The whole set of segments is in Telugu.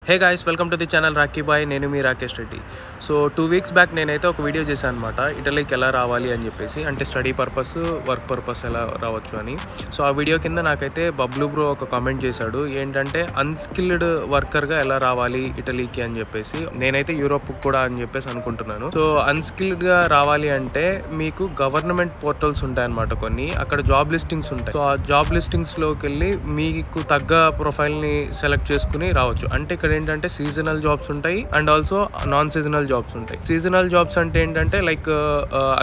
Hey guys, welcome to the channel Rocky boy. నేను మీ Rakesh Reddy. So 2 weeks back నేనైతే ఒక వీడియో చేశాను అనమాట, ఇటలీకి ఎలా రావాలి అని చెప్పేసి. అంటే స్టడీ పర్పస్, వర్క్ పర్పస్ ఎలా రావచ్చు అని. సో ఆ వీడియో కింద నాకైతే బబ్లు బ్రో ఒక కామెంట్ చేశాడు, ఏంటంటే అన్స్కిల్డ్ వర్కర్గా ఎలా రావాలి ఇటలీకి అని చెప్పేసి. నేనైతే యూరోప్ కూడా అని చెప్పేసి అనుకుంటున్నాను. సో అన్స్కిల్డ్గా రావాలి అంటే మీకు గవర్నమెంట్ పోర్టల్స్ ఉంటాయన్నమాట కొన్ని, అక్కడ జాబ్ లిస్టింగ్స్ ఉంటాయి. సో ఆ జాబ్ లిస్టింగ్స్లోకి వెళ్ళి మీకు తగ్గ ప్రొఫైల్ని సెలెక్ట్ చేసుకుని రావచ్చు. అంటే ఇక్కడ ఏంటంటే సీజనల్ జాబ్స్ ఉంటాయి and also non seasonal jobs ఉంటాయి. సీజనల్ జాబ్స్ అంటే ఏంటంటే లైక్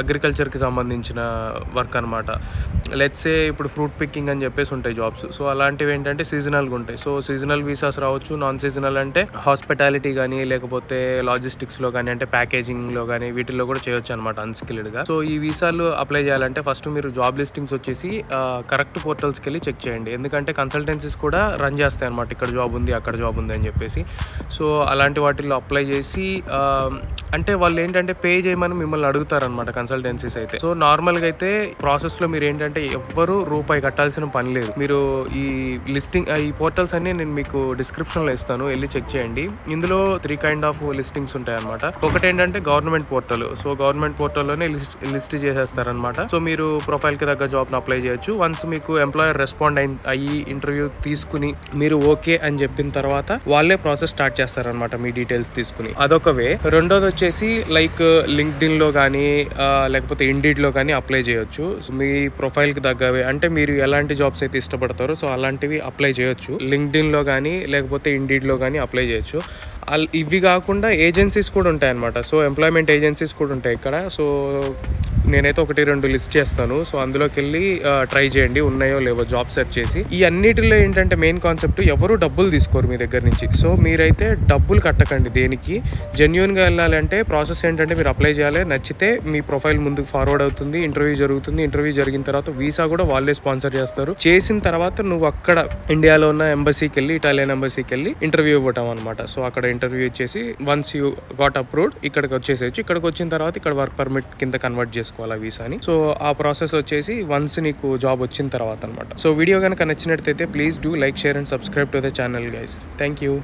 అగ్రికల్చర్కి సంబంధించిన వర్క్ అనమాట. లెట్స్ సే ఇప్పుడు ఫ్రూట్ పికింగ్ అని చెప్పేసి ఉంటాయి జాబ్స్. సో అలాంటివి ఏంటంటే సీజనల్గా ఉంటాయి. సో సీజనల్ వీసాస్ రావచ్చు. నాన్ సీజనల్ అంటే హాస్పిటాలిటీ కానీ లేకపోతే లాజిస్టిక్స్లో కానీ, అంటే ప్యాకేజింగ్లో కానీ వీటిల్లో కూడా చేయొచ్చు అనమాట అన్స్కిల్డ్గా. సో ఈ వీసాలు అప్లై చేయాలంటే ఫస్ట్ మీరు జాబ్ లిస్టింగ్స్ వచ్చేసి కరెక్ట్ పోర్టల్స్కి వెళ్ళి చెక్ చేయండి. ఎందుకంటే కన్సల్టెన్సీస్ కూడా రన్ చేస్తాయి అనమాట, ఇక్కడ జాబ్ ఉంది అక్కడ జాబ్ ఉంది అని చెప్పేసి. సో అలాంటి వాటిల్లో అప్లై చేసి అంటే వాళ్ళు ఏంటంటే పే చేయమని మిమ్మల్ని అడుగుతారనమాట కన్సల్టెన్సీస్ అయితే. సో నార్మల్గా అయితే ప్రాసెస్లో మీరు ఏంటంటే ఎవ్వరూ రూపాయి కట్టాల్సిన పని లేదు. మీరు ఈ లిస్టింగ్ ఈ పోర్టల్స్ అన్ని నేను మీకు డిస్క్రిప్షన్లో ఇస్తాను, వెళ్ళి చెక్ చేయండి. ఇందులో 3 కైండ్ ఆఫ్ లిస్టింగ్స్ ఉంటాయి అనమాట. ఒకటి ఏంటంటే గవర్నమెంట్ పోర్టల్. సో గవర్నమెంట్ పోర్టల్లోనే లిస్ట్ చేసేస్తారనమాట. సో మీరు ప్రొఫైల్కి తగ్గ జాబ్ని అప్లై చేయొచ్చు. వన్స్ మీకు ఎంప్లాయర్ రెస్పాండ్ అయ్యి ఇంటర్వ్యూ తీసుకుని మీరు ఓకే అని చెప్పిన తర్వాత వాళ్ళే ప్రాసెస్ స్టార్ట్ చేస్తారనమాట మీ డీటెయిల్స్ తీసుకుని. అదొక వే. రెండోది వచ్చేసి లైక్ లింక్డ్ఇన్ లో కానీ లేకపోతే ఇండీడ్ లో కానీ అప్లై చేయొచ్చు. మీ ప్రొఫైల్ కి తగ్గవే, అంటే మీరు ఎలాంటి జాబ్స్ అయితే ఇష్టపడతారో సో అలాంటివి అప్లై చేయొచ్చు. లింక్డ్ఇన్ లో కానీ లేకపోతే ఇండీడ్ లో కానీ అప్లై చేయొచ్చు. ఇవి కాకుండా ఏజెన్సీస్ కూడా ఉంటాయి అనమాట. సో ఎంప్లాయ్మెంట్ ఏజెన్సీస్ కూడా ఉంటాయి ఇక్కడ. సో నేనైతే 1-2 లిస్ట్ చేస్తాను. సో అందులోకి వెళ్ళి ట్రై చేయండి ఉన్నాయో లేవో జాబ్ సెర్చ్ చేసి. ఈ అన్నిటిలో ఏంటంటే మెయిన్ కాన్సెప్ట్, ఎవరు డబ్బులు తీసుకోరు మీ దగ్గర నుంచి. సో మీరైతే డబ్బులు కట్టకండి దేనికి. జెన్యూన్గా వెళ్ళాలంటే ప్రాసెస్ ఏంటంటే మీరు అప్లై చేయాలి, నచ్చితే మీ ప్రొఫైల్ ముందుకు ఫార్వర్డ్ అవుతుంది, ఇంటర్వ్యూ జరుగుతుంది. ఇంటర్వ్యూ జరిగిన తర్వాత వీసా కూడా వాళ్ళే స్పాన్సర్ చేస్తారు. చేసిన తర్వాత నువ్వు అక్కడ ఇండియాలో ఉన్న ఎంబసీకి వెళ్ళి, ఇటాలియన్ ఎంబసీకి వెళ్ళి ఇంటర్వ్యూ ఇవ్వటం అనమాట. సో అక్కడ ఇంటర్వ్యూ ఇచ్చేసి వన్స్ యూ గాట్ అప్రూవ్డ్ ఇక్కడికి వచ్చేసేయచ్చు. ఇక్కడికి వచ్చిన తర్వాత ఇక్కడ వర్క్ పర్మిట్ కింద కన్వర్ట్ చేసుకోవాలి వీసాని. సో ఆ ప్రాసెస్ వచ్చేసి వన్స్ నీకు జాబ్ వచ్చిన తర్వాత అనమాట. సో వీడియో కనుక నచ్చినట్లయితే please do like, share and subscribe to the channel guys. Thank you.